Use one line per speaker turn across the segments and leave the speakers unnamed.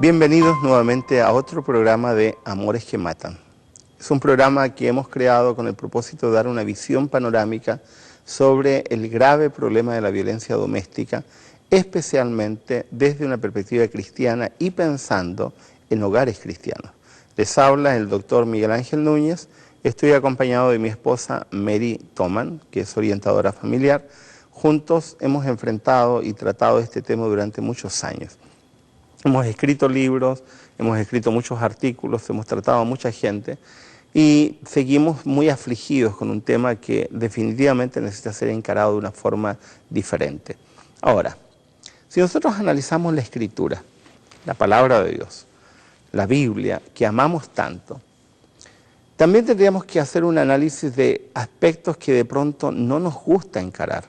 Bienvenidos nuevamente a otro programa de Amores que Matan. Es un programa que hemos creado con el propósito de dar una visión panorámica sobre el grave problema de la violencia doméstica, especialmente desde una perspectiva cristiana y pensando en hogares cristianos. Les habla el doctor Miguel Ángel Núñez. Estoy acompañado de mi esposa Mary Toman, que es orientadora familiar. Juntos hemos enfrentado y tratado este tema durante muchos años. Hemos escrito libros, hemos escrito muchos artículos, hemos tratado a mucha gente y seguimos muy afligidos con un tema que definitivamente necesita ser encarado de una forma diferente. Ahora, si nosotros analizamos la Escritura, la Palabra de Dios, la Biblia, que amamos tanto, también tendríamos que hacer un análisis de aspectos que de pronto no nos gusta encarar,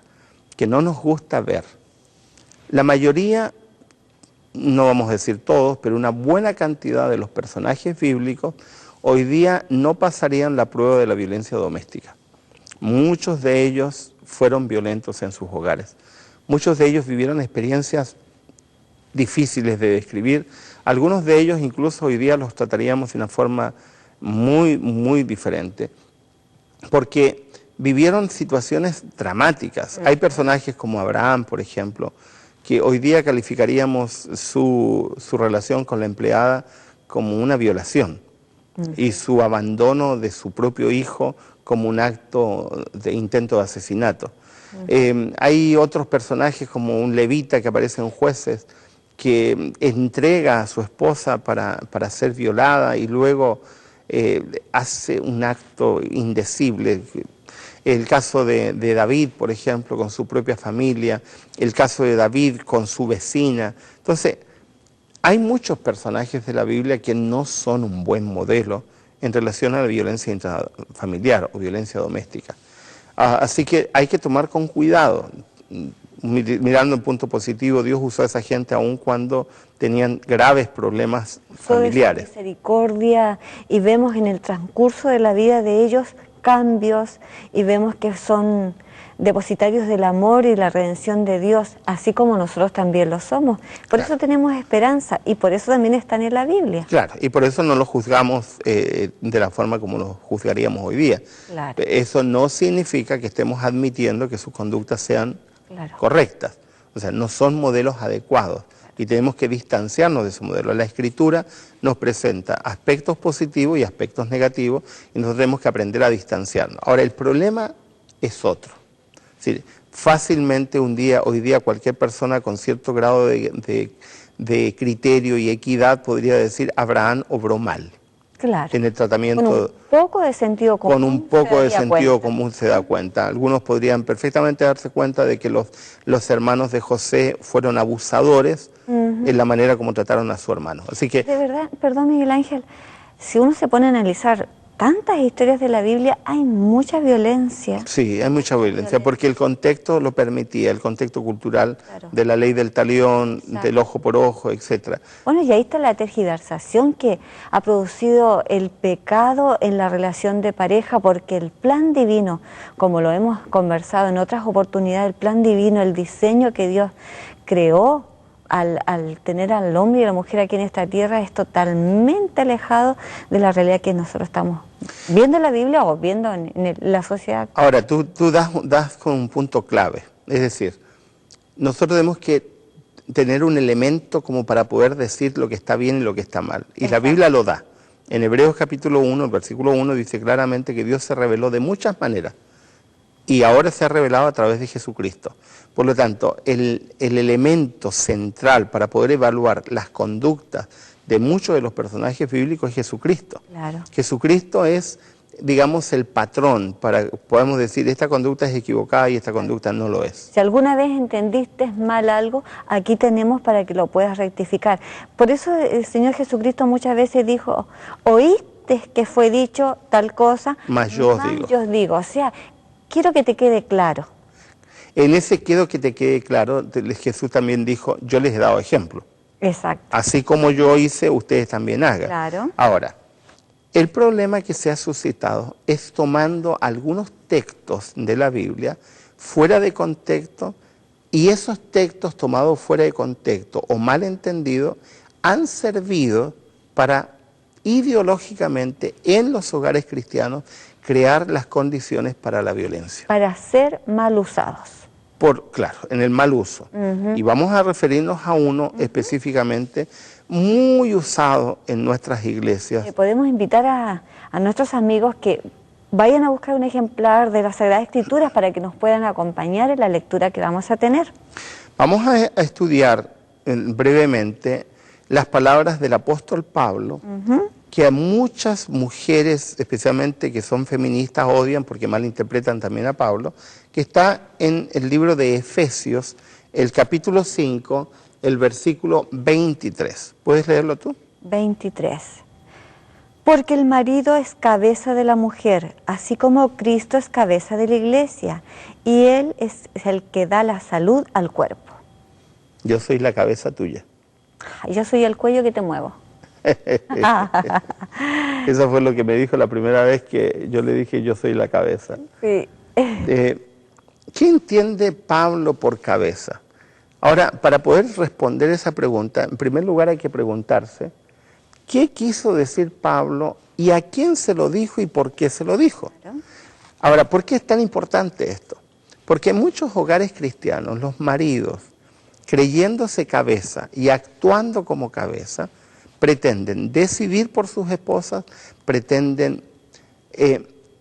que no nos gusta ver. La mayoría, no vamos a decir todos, pero una buena cantidad de los personajes bíblicos hoy día no pasarían la prueba de la violencia doméstica. Muchos de ellos fueron violentos en sus hogares. Muchos de ellos vivieron experiencias difíciles de describir. Algunos de ellos incluso hoy día los trataríamos de una forma muy diferente, porque vivieron situaciones dramáticas. Hay personajes como Abraham, por ejemplo, que hoy día calificaríamos su relación con la empleada como una violación y su abandono de su propio hijo como un acto de intento de asesinato. Hay otros personajes como un levita que aparece en Jueces, que entrega a su esposa para ser violada y luego hace un acto indecible. El caso de David, por ejemplo, con su propia familia, el caso de David con su vecina. Entonces, hay muchos personajes de la Biblia que no son un buen modelo en relación a la violencia intrafamiliar o violencia doméstica. Así que hay que tomar con cuidado. Mirando el punto positivo, Dios usó a esa gente aun cuando tenían graves problemas familiares.
Misericordia, y vemos en el transcurso de la vida de ellos cambios y vemos que son depositarios del amor y la redención de Dios, así como nosotros también lo somos. Por eso tenemos esperanza y por eso también están en la Biblia.
Claro, y por eso no los juzgamos de la forma como los juzgaríamos hoy día.
Claro.
Eso no significa que estemos admitiendo que sus conductas sean correctas. O sea, no son modelos adecuados y tenemos que distanciarnos de ese modelo. La Escritura nos presenta aspectos positivos y aspectos negativos y nosotros tenemos que aprender a distanciarnos. Ahora, el problema es otro. Es decir, fácilmente hoy día cualquier persona con cierto grado de criterio y equidad podría decir Abraham obró mal.
Claro.
En el tratamiento.
Con un poco de sentido común.
Con un poco de sentido común se da cuenta. Algunos podrían perfectamente darse cuenta de que los hermanos de José fueron abusadores en la manera como trataron a su hermano. Así que,
de verdad, perdón Miguel Ángel, si uno se pone a analizar tantas historias de la Biblia, hay mucha violencia.
Sí, hay mucha violencia, porque el contexto lo permitía, el contexto cultural de la ley del talión, del ojo por ojo, etc.
Bueno, y ahí está la tergiversación que ha producido el pecado en la relación de pareja, porque el plan divino, como lo hemos conversado en otras oportunidades, el plan divino, el diseño que Dios creó, al tener al hombre y a la mujer aquí en esta tierra, es totalmente alejado de la realidad que nosotros estamos viendo en la Biblia o viendo en la sociedad.
Ahora, tú das con un punto clave, es decir, nosotros tenemos que tener un elemento como para poder decir lo que está bien y lo que está mal, y la Biblia lo da. En Hebreos capítulo 1, el versículo 1 dice claramente que Dios se reveló de muchas maneras, y ahora se ha revelado a través de Jesucristo. Por lo tanto, el elemento central para poder evaluar las conductas de muchos de los personajes bíblicos es Jesucristo.
Claro.
Jesucristo es, digamos, el patrón para, podemos decir, esta conducta es equivocada y esta conducta no lo es.
Si alguna vez entendiste mal algo, aquí tenemos para que lo puedas rectificar. Por eso el Señor Jesucristo muchas veces dijo, oíste que fue dicho tal cosa,
mas yo os digo.
O sea, quiero que te quede claro.
En ese quiero que te quede claro, Jesús también dijo, yo les he dado ejemplo.
Exacto.
Así como yo hice, ustedes también hagan.
Claro.
Ahora, el problema que se ha suscitado es tomando algunos textos de la Biblia fuera de contexto, y esos textos tomados fuera de contexto o mal entendidos han servido para ideológicamente en los hogares cristianos crear las condiciones para la violencia.
Para ser mal usados.
Claro, en el mal uso. Y vamos a referirnos a uno específicamente muy usado en nuestras iglesias.
Podemos invitar a nuestros amigos que vayan a buscar un ejemplar de las Sagradas Escrituras para que nos puedan acompañar en la lectura que vamos a tener.
Vamos a estudiar brevemente las palabras del apóstol Pablo, que a muchas mujeres, especialmente que son feministas, odian porque malinterpretan también a Pablo, que está en el libro de Efesios, el capítulo 5, el versículo 23. ¿Puedes leerlo tú?
23. Porque el marido es cabeza de la mujer, así como Cristo es cabeza de la iglesia, y Él es el que da la salud al cuerpo.
Yo soy la cabeza tuya.
Yo soy el cuello que te muevo.
Eso fue lo que me dijo la primera vez que yo le dije yo soy la cabeza.
Sí.
¿Qué entiende Pablo por cabeza? Ahora, para poder responder esa pregunta, en primer lugar hay que preguntarse, ¿qué quiso decir Pablo y a quién se lo dijo y por qué se lo dijo? Ahora, ¿por qué es tan importante esto? Porque en muchos hogares cristianos, los maridos, creyéndose cabeza y actuando como cabeza, pretenden decidir por sus esposas, pretenden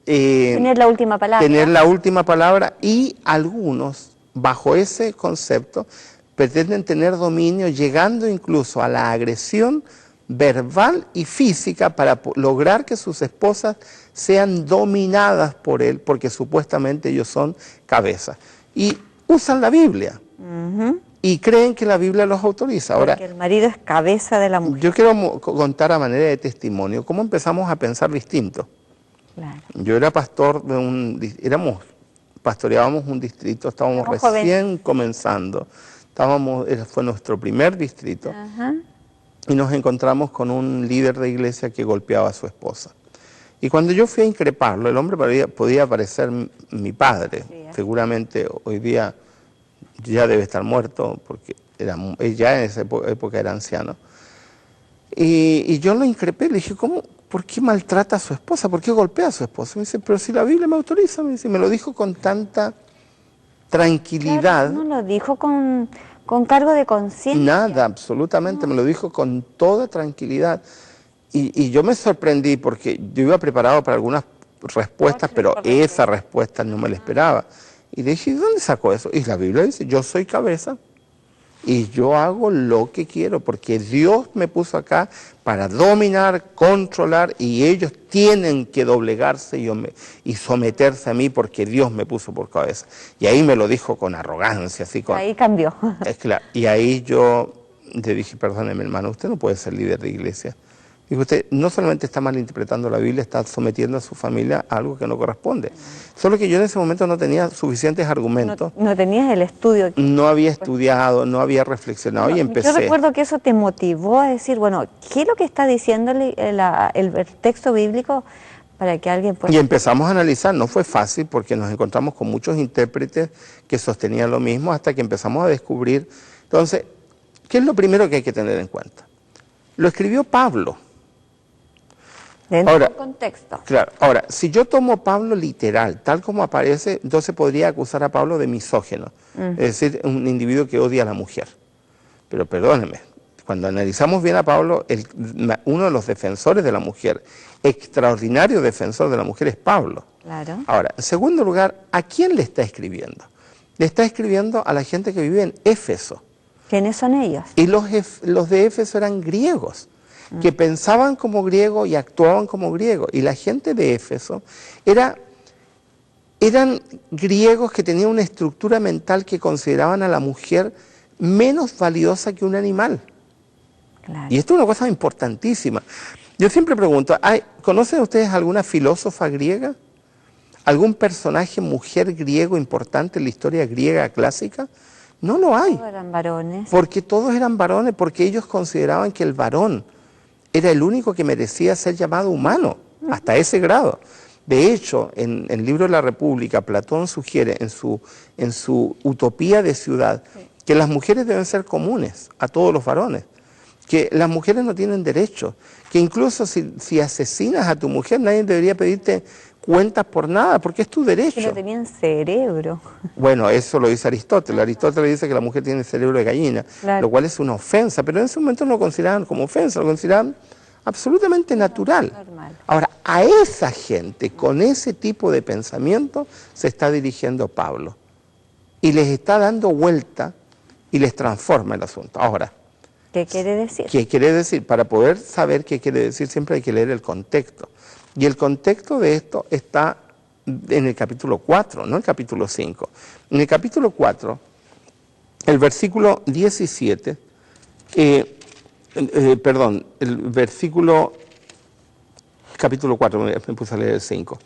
tener la última palabra.
Tener la última palabra, y algunos, bajo ese concepto, pretenden tener dominio, llegando incluso a la agresión verbal y física para lograr que sus esposas sean dominadas por él, porque supuestamente ellos son cabezas. Y usan la Biblia. Y creen que la Biblia los autoriza. Ahora,
porque el marido es cabeza de la mujer.
Yo quiero contar a manera de testimonio cómo empezamos a pensar distinto.
Claro.
Yo era pastor de pastoreábamos un distrito, estábamos recién comenzando. Fue nuestro primer distrito. Y nos encontramos con un líder de iglesia que golpeaba a su esposa. Y cuando yo fui a increparlo, el hombre podía parecer mi padre. Seguramente hoy día ya debe estar muerto, porque ya en esa época era anciano. Y yo lo increpé, le dije, ¿por qué maltrata a su esposa? ¿Por qué golpea a su esposa? Me dice, pero si la Biblia me autoriza, me lo dijo con tanta tranquilidad.
Claro, no lo dijo con cargo de conciencia.
Nada, absolutamente, me lo dijo con toda tranquilidad. Y yo me sorprendí porque yo iba preparado para algunas respuestas, pero esa respuesta no me la esperaba. Y le dije, ¿dónde sacó eso? Y la Biblia dice, yo soy cabeza y yo hago lo que quiero, porque Dios me puso acá para dominar, controlar, y ellos tienen que doblegarse y someterse a mí porque Dios me puso por cabeza. Y ahí me lo dijo con arrogancia.
Ahí cambió.
Es claro. Y ahí yo le dije, perdóneme hermano, usted no puede ser líder de iglesia. Digo, usted no solamente está malinterpretando la Biblia, está sometiendo a su familia a algo que no corresponde. Solo que yo en ese momento no tenía suficientes argumentos.
No tenías el estudio.
No había estudiado, no había reflexionado y empecé.
Yo recuerdo que eso te motivó a decir, bueno, ¿qué es lo que está diciendo el texto bíblico para que alguien pueda...?
Y empezamos a analizar, no fue fácil porque nos encontramos con muchos intérpretes que sostenían lo mismo hasta que empezamos a descubrir. Entonces, ¿qué es lo primero que hay que tener en cuenta? Lo escribió Pablo.
Dentro del contexto.
Claro. Ahora, si yo tomo Pablo literal, tal como aparece, entonces podría acusar a Pablo de misógino, es decir, un individuo que odia a la mujer. Pero perdónenme, cuando analizamos bien a Pablo, uno de los defensores de la mujer, extraordinario defensor de la mujer, es Pablo.
Claro.
Ahora, en segundo lugar, ¿a quién le está escribiendo? Le está escribiendo a la gente que vive en Éfeso.
¿Quiénes son ellos?
Y los de Éfeso eran griegos, que pensaban como griegos y actuaban como griegos. Y la gente de Éfeso eran griegos que tenían una estructura mental que consideraban a la mujer menos valiosa que un animal.
Claro.
Y esto es una cosa importantísima. Yo siempre pregunto, ¿conocen ustedes alguna filósofa griega? ¿Algún personaje mujer griego importante en la historia griega clásica? No lo hay.
Todos eran varones.
Porque todos eran varones, porque ellos consideraban que el varón era el único que merecía ser llamado humano, hasta ese grado. De hecho, en el libro de la República, Platón sugiere en su utopía de ciudad que las mujeres deben ser comunes a todos los varones, que las mujeres no tienen derechos, que incluso si asesinas a tu mujer nadie debería pedirte cuentas por nada, porque es tu derecho.
Que no tenían cerebro.
Bueno, eso lo dice Aristóteles. Aristóteles dice que la mujer tiene cerebro de gallina,
Claro.
lo cual es una ofensa, pero en ese momento no lo consideraban como ofensa, lo consideraban absolutamente natural.
Normal.
Ahora, a esa gente, con ese tipo de pensamiento, se está dirigiendo Pablo. Y les está dando vuelta y les transforma el asunto. Ahora,
¿Qué quiere decir?
¿qué quiere decir? Para poder saber qué quiere decir, siempre hay que leer el contexto. Y el contexto de esto está en el capítulo 4, no el capítulo 5. En el capítulo 4, el versículo 17, capítulo 4, me puse a leer el 5.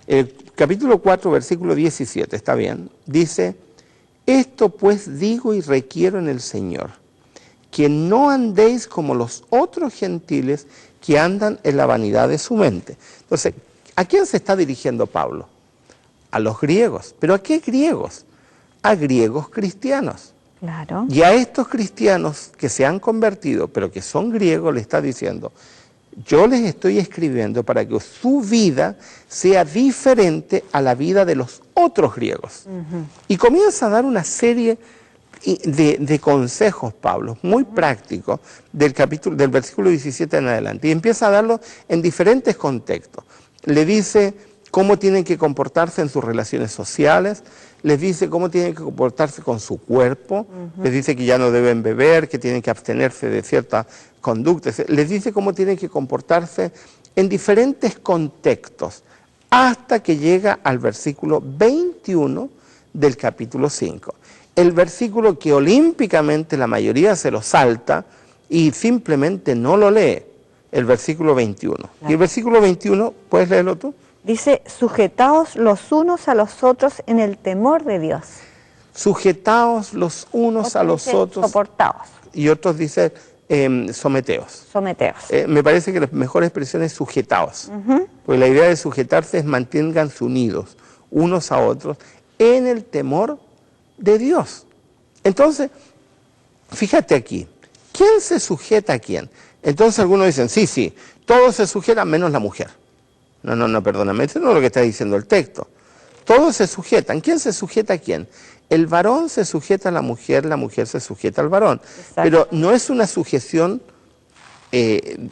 El capítulo 4, versículo 17, está bien, dice: esto pues digo y requiero en el Señor, que no andéis como los otros gentiles que andan en la vanidad de su mente. Entonces, ¿a quién se está dirigiendo Pablo? A los griegos. ¿Pero a qué griegos? A griegos cristianos.
Claro.
Y a estos cristianos que se han convertido, pero que son griegos, le está diciendo: yo les estoy escribiendo para que su vida sea diferente a la vida de los otros griegos. Y comienza a dar una serie de consejos, Pablo, muy prácticos, del versículo 17 en adelante. Y empieza a darlo en diferentes contextos. Le dice cómo tienen que comportarse en sus relaciones sociales, les dice cómo tienen que comportarse con su cuerpo, les dice que ya no deben beber, que tienen que abstenerse de ciertas conductas, les dice cómo tienen que comportarse en diferentes contextos, hasta que llega al versículo 21 del capítulo 5. El versículo que olímpicamente la mayoría se lo salta y simplemente no lo lee, el versículo 21. Claro. Y el versículo 21, ¿puedes leerlo tú?
Dice: sujetaos los unos a los otros en el temor de Dios.
Sujetaos los unos a los otros.
Soportaos.
Y otros dicen someteos.
Someteos.
Me parece que la mejor expresión es sujetaos. Porque la idea de sujetarse es manténganse unidos unos a otros en el temor de Dios. Entonces, fíjate aquí, ¿quién se sujeta a quién? Entonces algunos dicen, sí, todos se sujetan menos la mujer. No, perdóname, eso no es lo que está diciendo el texto. Todos se sujetan. ¿Quién se sujeta a quién? El varón se sujeta a la mujer se sujeta al varón. Exacto. Pero no es una sujeción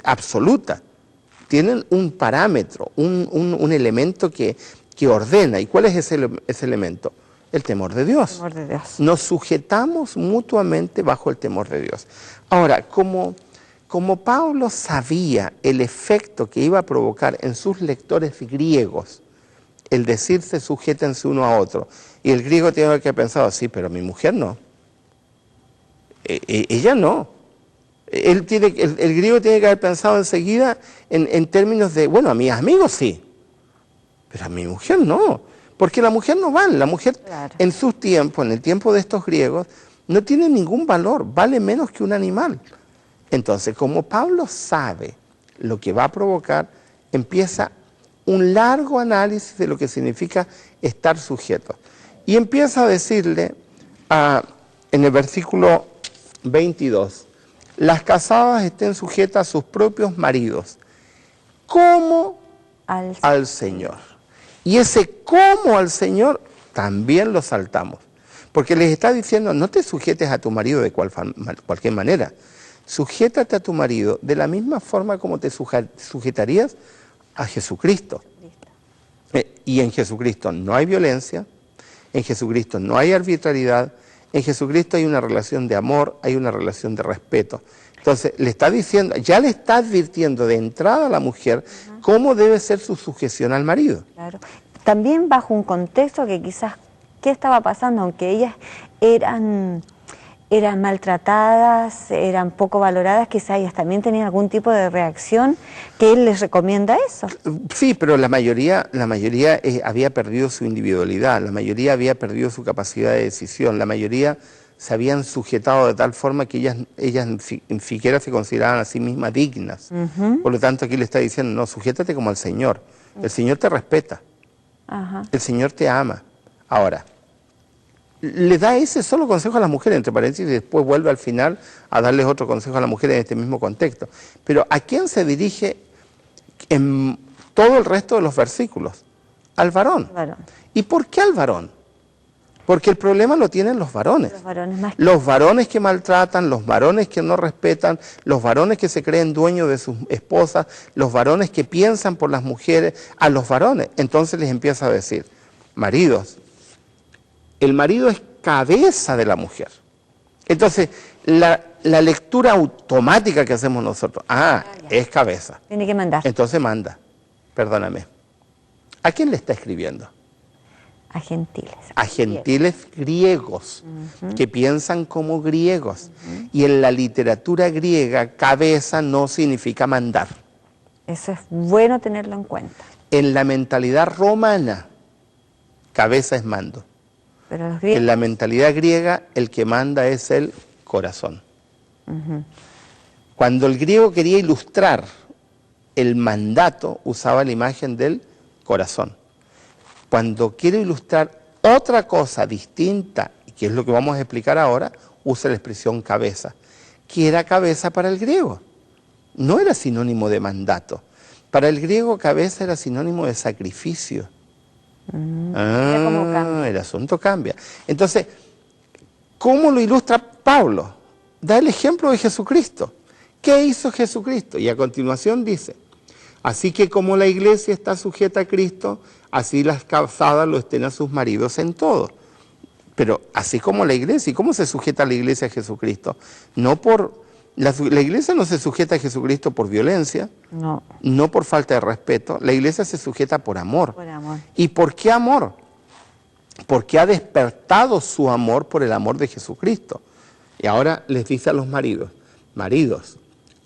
absoluta. Tienen un parámetro, un elemento que ordena. ¿Y cuál es ese elemento? El temor de Dios.
El temor de Dios.
Nos sujetamos mutuamente bajo el temor de Dios. Ahora, como Pablo sabía el efecto que iba a provocar en sus lectores griegos, el decirse sujétense uno a otro, y el griego tiene que haber pensado, sí, pero mi mujer no. Ella no. El griego tiene que haber pensado enseguida en términos de, bueno, a mis amigos sí, pero a mi mujer no. Porque la mujer no vale, la mujer claro. En sus tiempos, en el tiempo de estos griegos, no tiene ningún valor, vale menos que un animal. Entonces, como Pablo sabe lo que va a provocar, empieza un largo análisis de lo que significa estar sujeto. Y empieza a decirle, en el versículo 22, las casadas estén sujetas a sus propios maridos, como al Señor. Y ese como al Señor también lo saltamos. Porque les está diciendo, no te sujetes a tu marido de cualquier manera. Sujétate a tu marido de la misma forma como te sujetarías a Jesucristo. Y en Jesucristo no hay violencia, en Jesucristo no hay arbitrariedad, en Jesucristo hay una relación de amor, hay una relación de respeto. Entonces, le está diciendo, ya le está advirtiendo de entrada a la mujer cómo debe ser su sujeción al marido.
Claro. También bajo un contexto que quizás, ¿qué estaba pasando? Aunque ellas eran maltratadas, eran poco valoradas, quizás ellas también tenían algún tipo de reacción que él les recomienda eso.
Sí, pero la mayoría había perdido su individualidad, la mayoría había perdido su capacidad de decisión, la mayoría se habían sujetado de tal forma que ellas ni siquiera se consideraban a sí mismas dignas. Por lo tanto, aquí le está diciendo, no, sujétate como al Señor. El Señor te respeta. El Señor te ama. Ahora, le da ese solo consejo a las mujeres, entre paréntesis, y después vuelve al final a darles otro consejo a las mujeres en este mismo contexto. Pero ¿a quién se dirige en todo el resto de los versículos? Al varón. ¿Y por qué al varón? Porque el problema lo tienen los varones. Los varones que maltratan, los varones que no respetan, los varones que se creen dueños de sus esposas, los varones que piensan por las mujeres, a los varones. Entonces les empieza a decir, maridos, el marido es cabeza de la mujer. Entonces, la lectura automática que hacemos nosotros, es cabeza.
Tiene que mandar.
Entonces manda, perdóname. ¿A quién le está escribiendo?
A gentiles.
A gentiles griegos, que piensan como griegos. Y en la literatura griega, cabeza no significa mandar.
Eso es bueno tenerlo en cuenta.
En la mentalidad romana, cabeza es mando.
Pero los griegos...
En la mentalidad griega, el que manda es el corazón. Cuando el griego quería ilustrar el mandato, usaba la imagen del corazón. Cuando quiere ilustrar otra cosa distinta, que es lo que vamos a explicar ahora, usa la expresión cabeza, que era cabeza para el griego. No era sinónimo de mandato. Para el griego cabeza era sinónimo de sacrificio. El asunto cambia. Entonces, ¿cómo lo ilustra Pablo? Da el ejemplo de Jesucristo. ¿Qué hizo Jesucristo? Y a continuación dice, así que como la iglesia está sujeta a Cristo, así las casadas lo estén a sus maridos en todo. Pero así como la iglesia, ¿y cómo se sujeta la iglesia a Jesucristo? No por... La iglesia no se sujeta a Jesucristo por violencia, no por falta de respeto, la iglesia se sujeta por amor.
Por amor.
¿Y por qué amor? Porque ha despertado su amor por el amor de Jesucristo. Y ahora les dice a los maridos, maridos,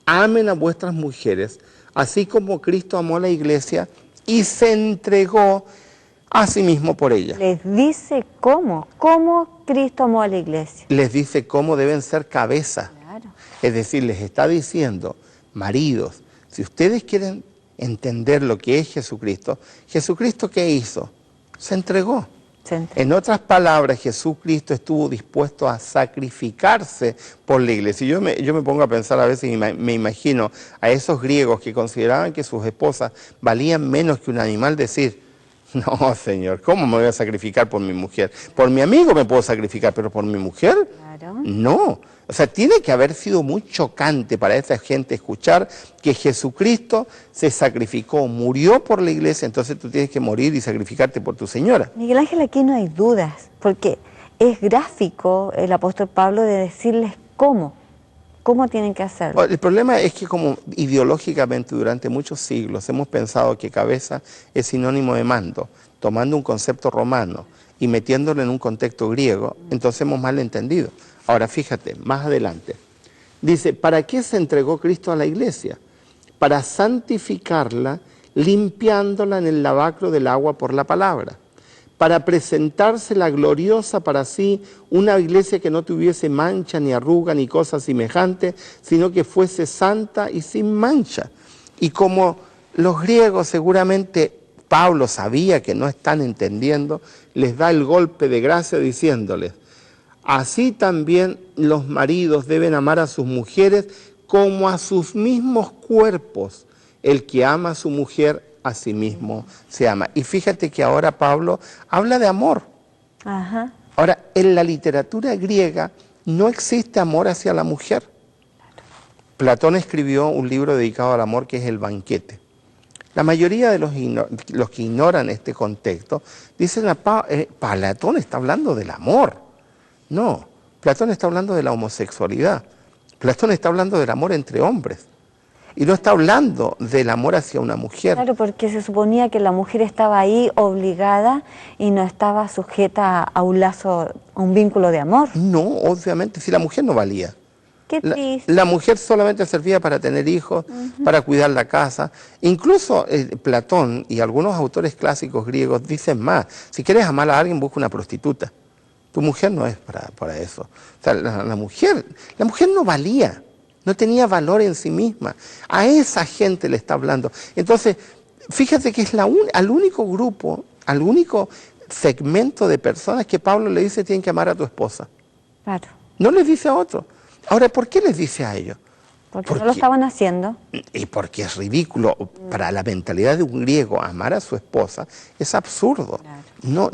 amen a vuestras mujeres, así como Cristo amó a la iglesia y se entregó a sí mismo por ella.
Les dice cómo Cristo amó a la iglesia.
Les dice cómo deben ser cabeza.
Claro.
Es decir, les está diciendo, maridos, si ustedes quieren entender lo que es Jesucristo, ¿Jesucristo qué hizo? Se entregó. En otras palabras, Jesucristo estuvo dispuesto a sacrificarse por la iglesia. Y yo me pongo a pensar a veces y me imagino a esos griegos que consideraban que sus esposas valían menos que un animal, decir, no, Señor, ¿cómo me voy a sacrificar por mi mujer? Por mi amigo me puedo sacrificar, pero por mi mujer, no. O sea, tiene que haber sido muy chocante para esa gente escuchar que Jesucristo se sacrificó, murió por la iglesia, entonces tú tienes que morir y sacrificarte por tu señora.
Miguel Ángel, aquí no hay dudas, porque es gráfico el apóstol Pablo de decirles cómo tienen que hacerlo.
El problema es que como ideológicamente durante muchos siglos hemos pensado que cabeza es sinónimo de mando, tomando un concepto romano y metiéndolo en un contexto griego, entonces hemos mal entendido. Ahora fíjate, más adelante, dice, ¿para qué se entregó Cristo a la iglesia? Para santificarla, limpiándola en el lavacro del agua por la palabra, para presentársela gloriosa para sí, una iglesia que no tuviese mancha, ni arruga, ni cosa semejante, sino que fuese santa y sin mancha. Y como los griegos seguramente Pablo sabía que no están entendiendo, les da el golpe de gracia diciéndoles, así también los maridos deben amar a sus mujeres como a sus mismos cuerpos. El que ama a su mujer, a sí mismo se ama. Y fíjate que ahora Pablo habla de amor. Ahora, en la literatura griega no existe amor hacia la mujer. Platón escribió un libro dedicado al amor que es El banquete. La mayoría de los que ignoran este contexto dicen, Platón está hablando del amor. No, Platón está hablando de la homosexualidad. Platón está hablando del amor entre hombres. Y no está hablando del amor hacia una mujer.
Claro, porque se suponía que la mujer estaba ahí obligada y no estaba sujeta a un lazo, a un vínculo de amor.
No, obviamente, si la mujer no valía.
Qué triste.
La mujer solamente servía para tener hijos, para cuidar la casa. Incluso Platón y algunos autores clásicos griegos dicen más, si quieres amar a alguien, busca una prostituta. Tu mujer no es para eso. O sea, la mujer no valía, no tenía valor en sí misma. A esa gente le está hablando. Entonces, fíjate que es al único grupo, al único segmento de personas que Pablo le dice tienen que amar a tu esposa.
Claro.
No les dice a otros. Ahora, ¿por qué les dice a ellos?
Porque no lo estaban haciendo.
Y porque es ridículo. Para la mentalidad de un griego, amar a su esposa es absurdo.
Claro.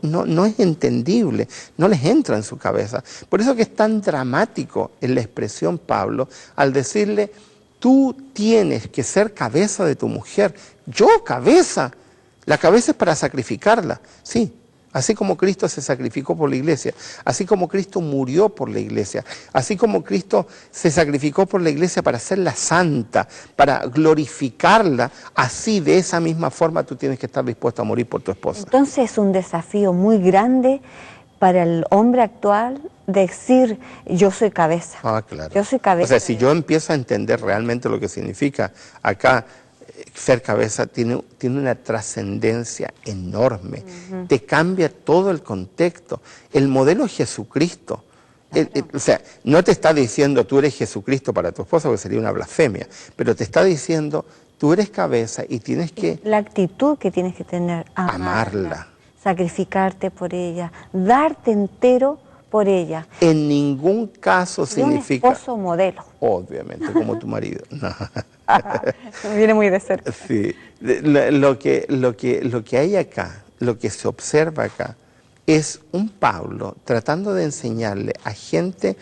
No es entendible, no les entra en su cabeza. Por eso que es tan dramático en la expresión Pablo al decirle, tú tienes que ser cabeza de tu mujer. ¿Yo cabeza? La cabeza es para sacrificarla, sí. Así como Cristo se sacrificó por la iglesia, así como Cristo murió por la iglesia, así como Cristo se sacrificó por la iglesia para hacerla santa, para glorificarla, así de esa misma forma tú tienes que estar dispuesto a morir por tu esposa.
Entonces es un desafío muy grande para el hombre actual decir, yo soy cabeza.
Ah, claro.
Yo soy cabeza.
O sea, si yo empiezo a entender realmente lo que significa acá, ser cabeza tiene una trascendencia enorme, te cambia todo el contexto. El modelo es Jesucristo. O sea, no te está diciendo tú eres Jesucristo para tu esposa, porque sería una blasfemia, pero te está diciendo tú eres cabeza y tienes que...
La actitud que tienes que tener, amarla, sacrificarte por ella, darte entero por ella.
En ningún caso significa...
Un esposo modelo.
Obviamente, como tu marido. No.
Viene muy de cerca.
Sí. Lo que hay acá, lo que se observa acá, es un Pablo tratando de enseñarle a gente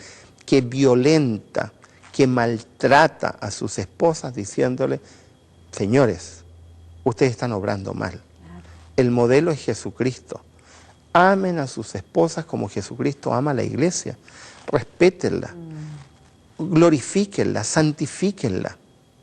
que violenta, que maltrata a sus esposas, diciéndole, señores, ustedes están obrando mal. Claro. El modelo es Jesucristo. Amen a sus esposas como Jesucristo ama a la iglesia. Respétenla, glorifíquenla, santifíquenla.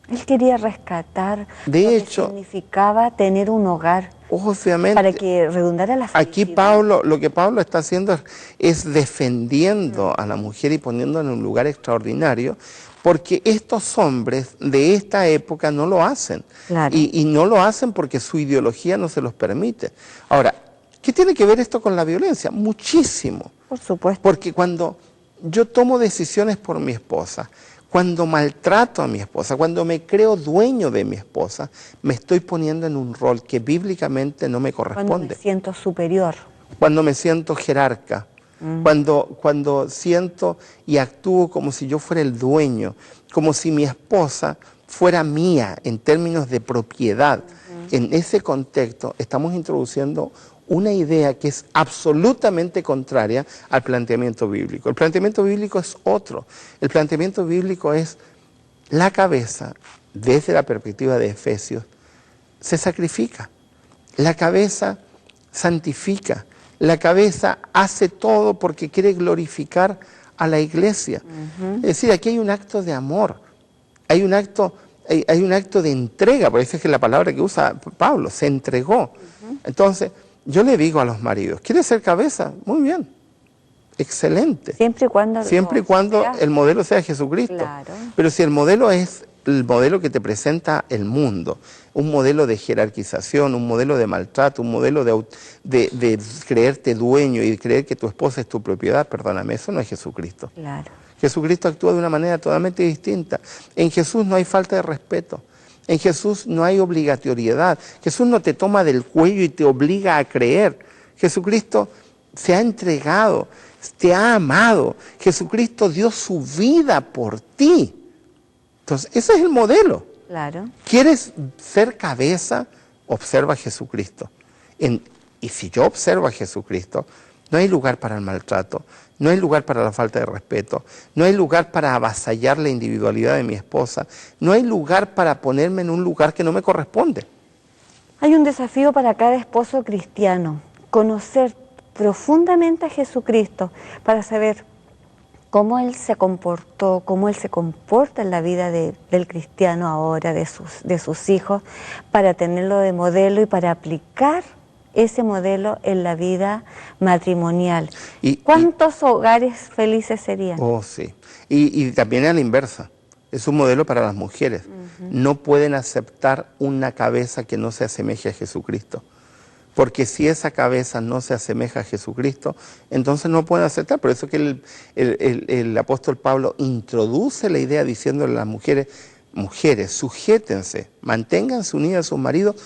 Él quería rescatar
de
lo que significaba tener un hogar.
Obviamente.
Para que redundara la felicidad.
Aquí lo que Pablo está haciendo es defendiendo a la mujer y poniéndola en un lugar extraordinario, porque estos hombres de esta época no lo hacen.
Claro.
Y no lo hacen porque su ideología no se los permite. Ahora, ¿qué tiene que ver esto con la violencia? Muchísimo.
Por supuesto.
Porque cuando yo tomo decisiones por mi esposa, cuando maltrato a mi esposa, cuando me creo dueño de mi esposa, me estoy poniendo en un rol que bíblicamente no me corresponde.
Cuando me siento superior.
Cuando me siento jerarca, cuando siento y actúo como si yo fuera el dueño, como si mi esposa fuera mía en términos de propiedad. En ese contexto estamos introduciendo una idea que es absolutamente contraria al planteamiento bíblico. El planteamiento bíblico es otro. El planteamiento bíblico es la cabeza, desde la perspectiva de Efesios, se sacrifica. La cabeza santifica. La cabeza hace todo porque quiere glorificar a la iglesia. Es decir, aquí hay un acto de amor, hay un acto de entrega, por eso es que la palabra que usa Pablo, se entregó. Entonces, yo le digo a los maridos, ¿quieres ser cabeza? Muy bien, excelente.
Siempre y cuando
el modelo sea Jesucristo.
Claro.
Pero si el modelo es el modelo que te presenta el mundo, un modelo de jerarquización, un modelo de maltrato, un modelo de creerte dueño y creer que tu esposa es tu propiedad, perdóname, eso no es Jesucristo.
Claro.
Jesucristo actúa de una manera totalmente distinta. En Jesús no hay falta de respeto. En Jesús no hay obligatoriedad. Jesús no te toma del cuello y te obliga a creer. Jesucristo se ha entregado, te ha amado. Jesucristo dio su vida por ti. Entonces, ese es el modelo.
Claro.
¿Quieres ser cabeza? Observa a Jesucristo. Y si yo observo a Jesucristo, no hay lugar para el maltrato, no hay lugar para la falta de respeto, no hay lugar para avasallar la individualidad de mi esposa, no hay lugar para ponerme en un lugar que no me corresponde.
Hay un desafío para cada esposo cristiano, conocer profundamente a Jesucristo para saber cómo Él se comportó, cómo Él se comporta en la vida del cristiano ahora, de sus hijos, para tenerlo de modelo y para aplicar ese modelo en la vida matrimonial. ¿Cuántos hogares felices serían?
Oh, sí. Y también a la inversa. Es un modelo para las mujeres. No pueden aceptar una cabeza que no se asemeje a Jesucristo. Porque si esa cabeza no se asemeja a Jesucristo, entonces no pueden aceptar. Por eso que el apóstol Pablo introduce la idea diciéndole a las mujeres, sujétense, manténganse unidas a sus maridos,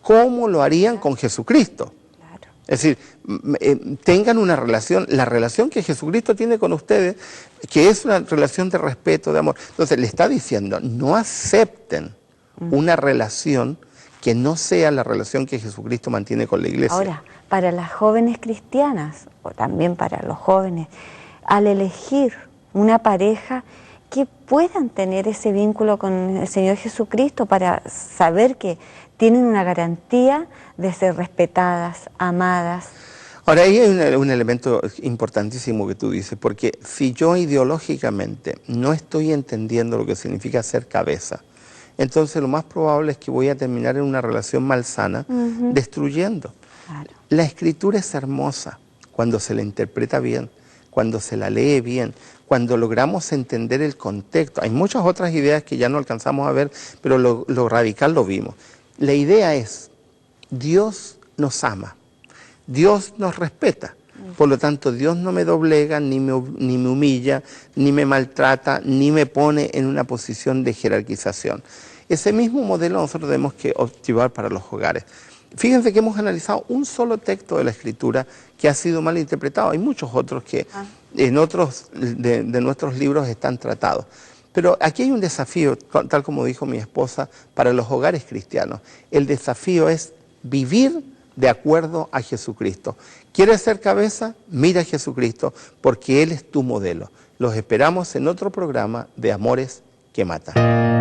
¿cómo lo harían con Jesucristo?
Claro.
Es decir, tengan una relación, la relación que Jesucristo tiene con ustedes, que es una relación de respeto, de amor. Entonces le está diciendo, no acepten una relación que no sea la relación que Jesucristo mantiene con la iglesia.
Ahora, para las jóvenes cristianas, o también para los jóvenes, al elegir una pareja, que puedan tener ese vínculo con el Señor Jesucristo para saber que tienen una garantía de ser respetadas, amadas.
Ahora, ahí hay un elemento importantísimo que tú dices, porque si yo ideológicamente no estoy entendiendo lo que significa ser cabeza, entonces lo más probable es que voy a terminar en una relación malsana, destruyendo.
Claro.
La Escritura es hermosa cuando se la interpreta bien, cuando se la lee bien, cuando logramos entender el contexto. Hay muchas otras ideas que ya no alcanzamos a ver, pero lo radical lo vimos. La idea es, Dios nos ama, Dios nos respeta, por lo tanto Dios no me doblega, ni me humilla, ni me maltrata, ni me pone en una posición de jerarquización. Ese mismo modelo nosotros tenemos que llevar para los hogares. Fíjense que hemos analizado un solo texto de la Escritura que ha sido mal interpretado. Hay muchos otros que en otros de nuestros libros están tratados. Pero aquí hay un desafío, tal como dijo mi esposa, para los hogares cristianos. El desafío es vivir de acuerdo a Jesucristo. ¿Quieres ser cabeza? Mira a Jesucristo, porque Él es tu modelo. Los esperamos en otro programa de Amores que Matan.